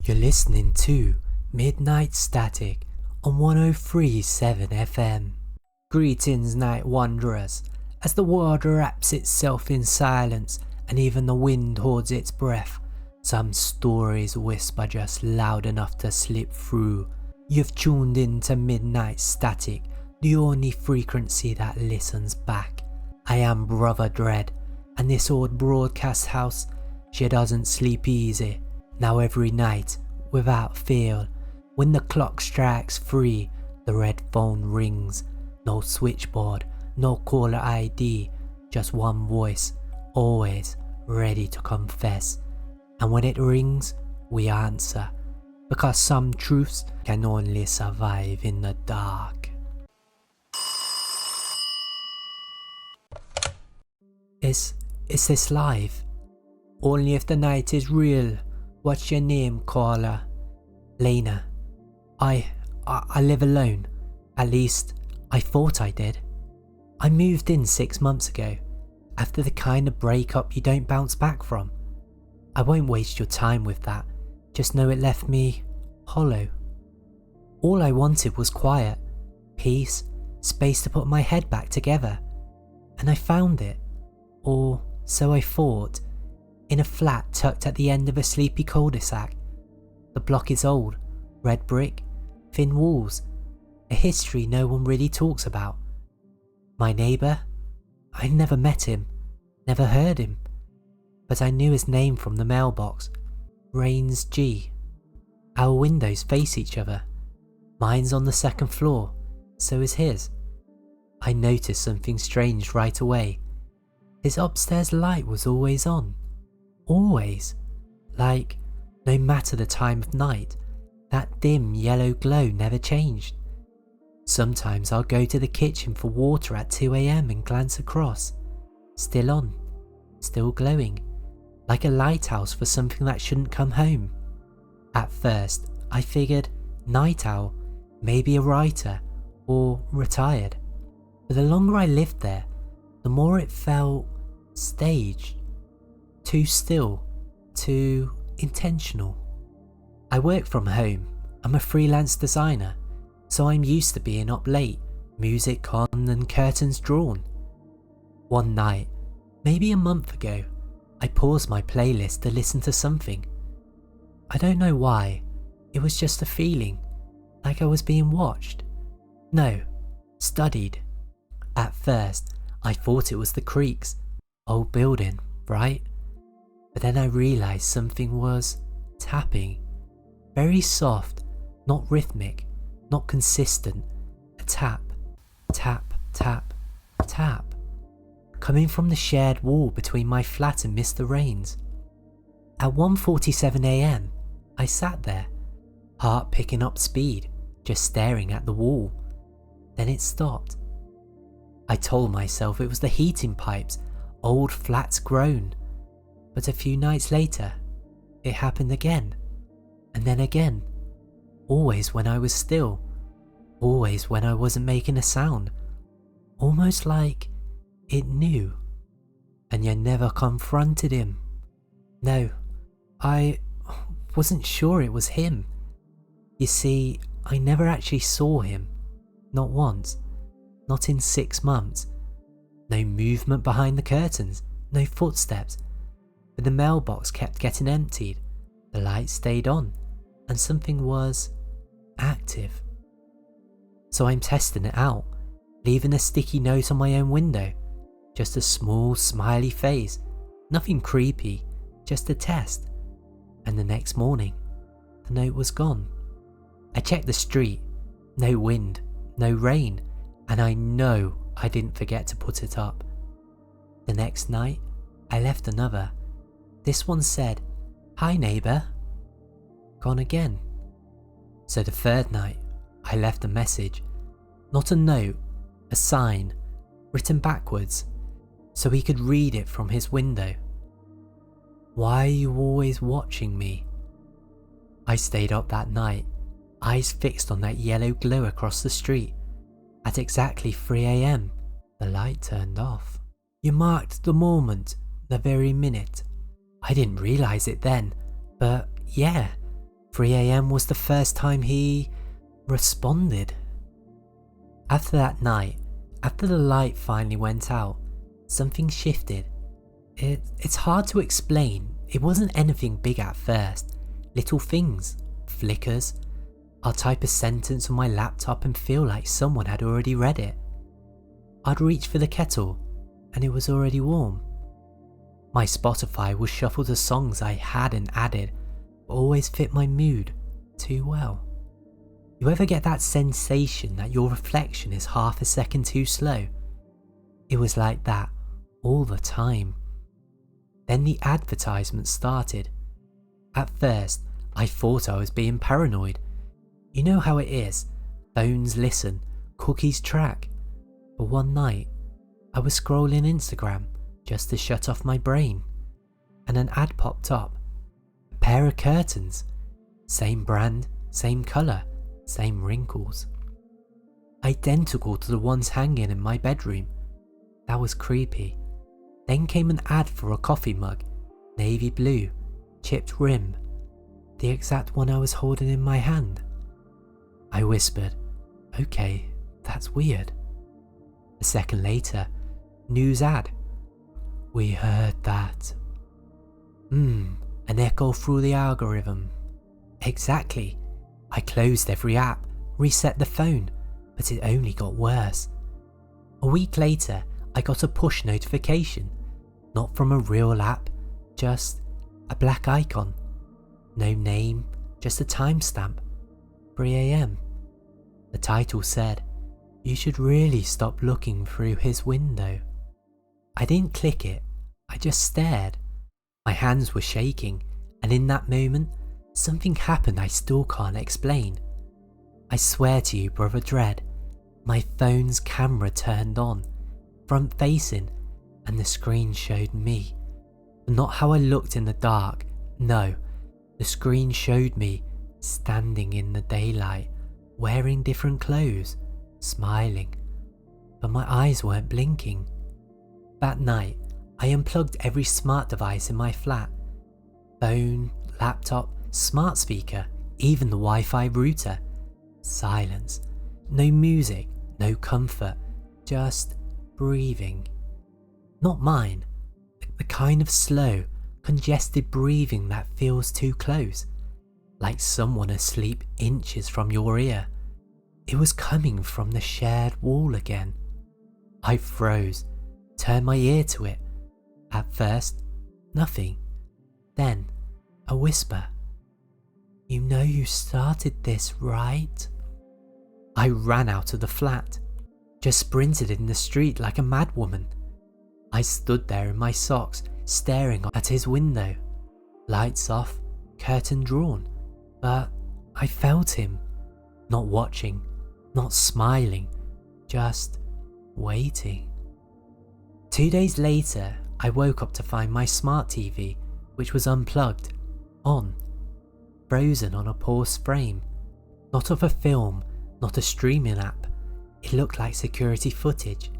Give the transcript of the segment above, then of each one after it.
You're listening to Midnight Static on 103.7 FM. Greetings, night wanderers, as the world wraps itself in silence and even the wind holds its breath. Some stories whisper just loud enough to slip through. You've tuned in to Midnight Static, the only frequency that listens back. I am Brother Dread, and this old broadcast house, she doesn't sleep easy. Now every night, without fail, when the clock strikes 3, the red phone rings. No switchboard, no caller ID, just one voice, always ready to confess. And when it rings, we answer, because some truths can only survive in the dark. Is this live? Only if the night is real. What's your name, caller? Lena. I live alone. At least, I thought I did. I moved in 6 months ago, after the kind of breakup you don't bounce back from. I won't waste your time with that, just know it left me hollow. All I wanted was quiet, peace, space to put my head back together. And I found it, or so I thought, in a flat tucked at the end of a sleepy cul-de-sac. The block is old, red brick, thin walls, a history no one really talks about. My neighbour? I never met him, never heard him, but I knew his name from the mailbox, Rains G. Our windows face each other. Mine's on the second floor, so is his. I noticed something strange right away. His upstairs light was always on. Always. Like, no matter the time of night, that dim yellow glow never changed. Sometimes I'll go to the kitchen for water at 2 AM and glance across. Still on. Still glowing. Like a lighthouse for something that shouldn't come home. At first, I figured night owl, maybe a writer, or retired. But the longer I lived there, the more it felt staged. Too still, too intentional. I work from home. I'm a freelance designer, so I'm used to being up late, music on and curtains drawn. One night, maybe a month ago, I paused my playlist to listen to something. I don't know why, it was just a feeling, like I was being watched. No, studied. At first, I thought it was the creaks, old building, right? But then I realised something was tapping. Very soft, not rhythmic, not consistent. A tap, tap, tap, tap. Coming from the shared wall between my flat and Mr. Rains. At 1:47 AM, I sat there, heart picking up speed, just staring at the wall. Then it stopped. I told myself it was the heating pipes, old flats groan. But a few nights later, it happened again, and then again. Always when I was still, always when I wasn't making a sound. Almost like it knew, and you never confronted him. No, I wasn't sure it was him. You see, I never actually saw him, not once, not in 6 months. No movement behind the curtains, no footsteps. But the mailbox kept getting emptied, the light stayed on, and something was active. So I'm testing it out, leaving a sticky note on my own window. Just a small smiley face, nothing creepy, just a test. And the next morning, the note was gone. I checked the street, no wind, no rain, and I know I didn't forget to put it up. The next night, I left another. This one said, "Hi neighbour." Gone again. So the third night, I left a message. Not a note, a sign, written backwards, so he could read it from his window. "Why are you always watching me?" I stayed up that night, eyes fixed on that yellow glow across the street. At exactly 3 AM, the light turned off. You marked the moment, the very minute. I didn't realise it then, but yeah, 3 a.m. was the first time he responded. After that night, after the light finally went out, something shifted. It's hard to explain. It wasn't anything big at first. Little things, flickers. I'll type a sentence on my laptop and feel like someone had already read it. I'd reach for the kettle and it was already warm. My Spotify would shuffle the songs I hadn't added, but always fit my mood too well. You ever get that sensation that your reflection is half a second too slow? It was like that all the time. Then the advertisement started. At first, I thought I was being paranoid. You know how it is, phones listen, cookies track. But one night, I was scrolling Instagram just to shut off my brain, and an ad popped up. A pair of curtains, same brand, same colour, same wrinkles. Identical to the ones hanging in my bedroom. That was creepy. Then came an ad for a coffee mug, navy blue, chipped rim, the exact one I was holding in my hand. I whispered, "Okay, that's weird." A second later, news ad. "We heard that." An echo through the algorithm. Exactly. I closed every app, reset the phone, but it only got worse. A week later, I got a push notification. Not from a real app, just a black icon. No name, just a timestamp. 3 a.m. The title said, "You should really stop looking through his window." I didn't click it, I just stared. My hands were shaking, and in that moment, something happened I still can't explain. I swear to you, Brother Dread, my phone's camera turned on, front facing, and the screen showed me. But not how I looked in the dark, no. The screen showed me standing in the daylight, wearing different clothes, smiling, but my eyes weren't blinking. That night, I unplugged every smart device in my flat. Phone, laptop, smart speaker, even the Wi-Fi router. Silence. No music, no comfort, just breathing. Not mine, the kind of slow, congested breathing that feels too close, like someone asleep inches from your ear. It was coming from the shared wall again. I froze, turned my ear to it. At first, nothing. Then, a whisper. "You know you started this, right?" I ran out of the flat, just sprinted in the street like a madwoman. I stood there in my socks, staring at his window. Lights off, curtain drawn, but I felt him. Not watching, not smiling, just waiting. 2 days later, I woke up to find my smart TV, which was unplugged, on, frozen on a paused frame. Not of a film, not a streaming app. It looked like security footage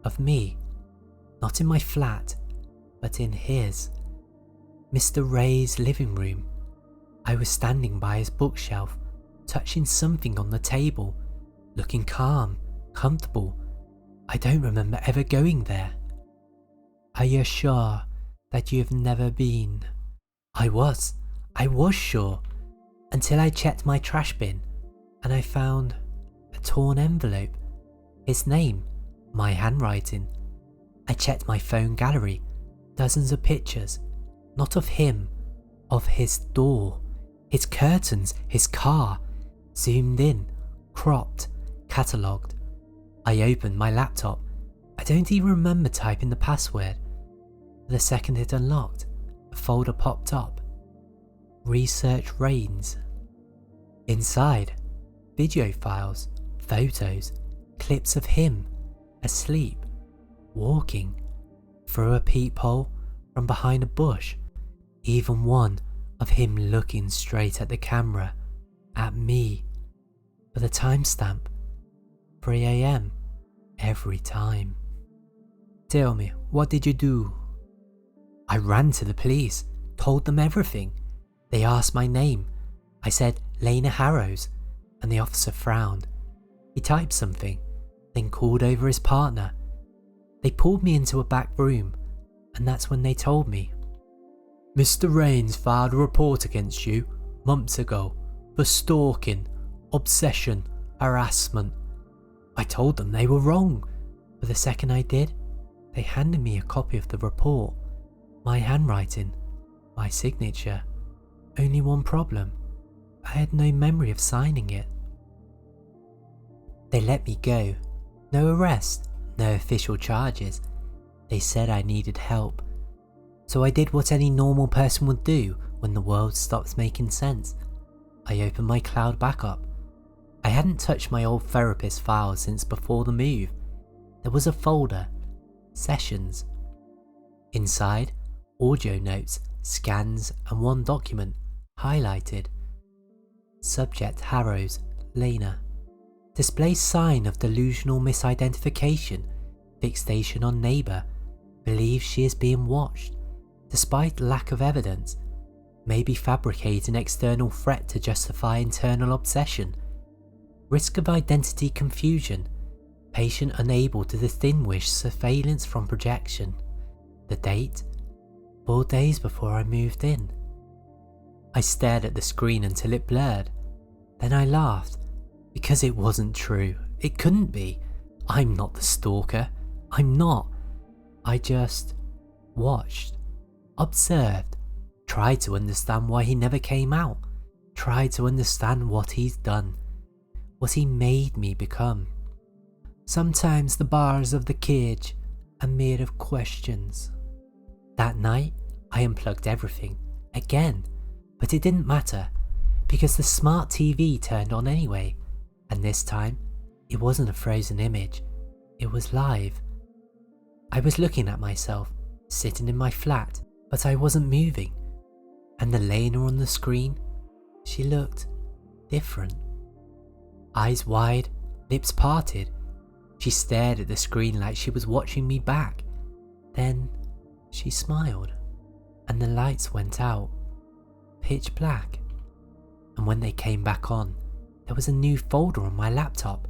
of me. Not in my flat, but in his. Mr. Ray's living room. I was standing by his bookshelf, touching something on the table, looking calm, comfortable. I don't remember ever going there. "Are you sure that you've never been?" I was sure, until I checked my trash bin and I found a torn envelope. His name, my handwriting. I checked my phone gallery, dozens of pictures, not of him, of his door, his curtains, his car, zoomed in, cropped, catalogued. I opened my laptop. I don't even remember typing the password. The second it unlocked, a folder popped up. Research reigns. Inside, video files, photos, clips of him, asleep, walking, through a peephole, from behind a bush, even one of him looking straight at the camera, at me. But the timestamp, 3 a.m, every time. "Tell me, what did you do?" I ran to the police, told them everything. They asked my name. I said Lena Harrows, and the officer frowned. He typed something, then called over his partner. They pulled me into a back room, and that's when they told me. Mr. Rains filed a report against you months ago for stalking, obsession, harassment. I told them they were wrong, but the second I did, they handed me a copy of the report. My handwriting, my signature. Only one problem. I had no memory of signing it. They let me go. No arrest, no official charges. They said I needed help. So I did what any normal person would do when the world stops making sense. I opened my cloud backup. I hadn't touched my old therapist file since before the move. There was a folder, Sessions. Inside, audio notes, scans, and one document, highlighted. Subject Harrows, Lena. Displays sign of delusional misidentification. Fixation on neighbour. Believes she is being watched. Despite lack of evidence. Maybe fabricate an external threat to justify internal obsession. Risk of identity confusion. Patient unable to distinguish surveillance from projection. The date? 4 days before I moved in. I stared at the screen until it blurred. Then I laughed. Because it wasn't true. It couldn't be. I'm not the stalker. I'm not. I just watched. Observed. Tried to understand why he never came out. Tried to understand what he's done. What he made me become. Sometimes the bars of the cage are made of questions. That night, I unplugged everything. Again. But it didn't matter. Because the smart TV turned on anyway. And this time, it wasn't a frozen image. It was live. I was looking at myself, sitting in my flat, but I wasn't moving. And the Lena on the screen, she looked different. Eyes wide, lips parted. She stared at the screen like she was watching me back. Then she smiled, and the lights went out. Pitch black. And when they came back on, there was a new folder on my laptop.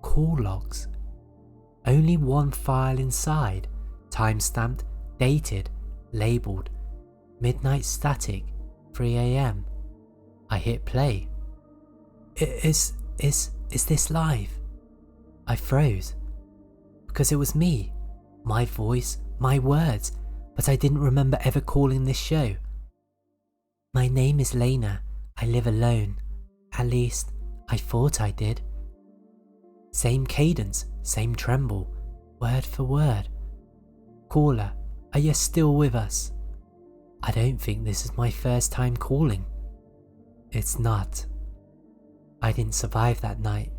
Call logs. Only one file inside, time-stamped, dated, labelled, midnight static, 3 AM. I hit play. Is this live? I froze. Because it was me. My voice, my words, but I didn't remember ever calling this show. My name is Lena. I live alone. At least, I thought I did. Same cadence, same tremble, word for word. Caller, are you still with us? I don't think this is my first time calling. It's not. I didn't survive that night,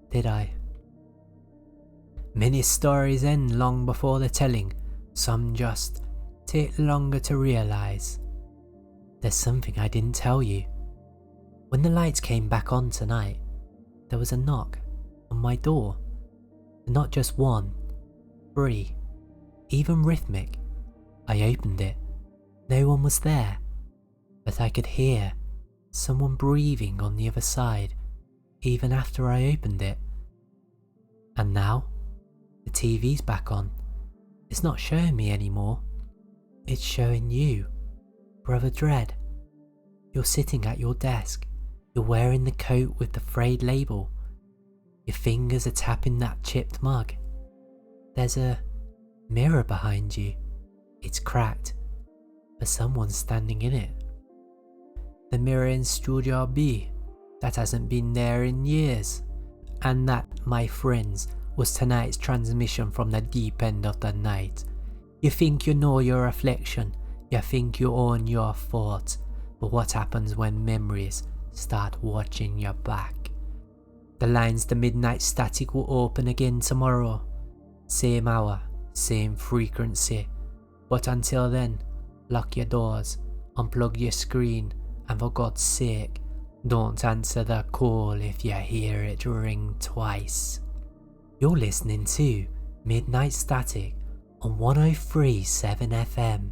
did I? Many stories end long before the telling. Some just take longer to realise. There's something I didn't tell you. When the lights came back on tonight, there was a knock on my door. And not just one, 3, even rhythmic. I opened it. No one was there, but I could hear someone breathing on the other side, even after I opened it. And now, the TV's back on. It's not showing me anymore. It's showing you, Brother Dread. You're sitting at your desk. You're wearing the coat with the frayed label. Your fingers are tapping that chipped mug. There's a mirror behind you. It's cracked, but someone's standing in it. The mirror in Studio B, that hasn't been there in years. And that, my friends, was tonight's transmission from the deep end of the night. You think you know your reflection, you think you own your thoughts, but what happens when memories start watching your back? The lines to Midnight Static will open again tomorrow. Same hour, same frequency. But until then, lock your doors, unplug your screen, and for God's sake, don't answer the call if you hear it ring twice. You're listening to Midnight Static on 103.7 FM.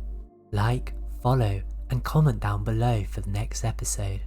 Like, follow, and comment down below for the next episode.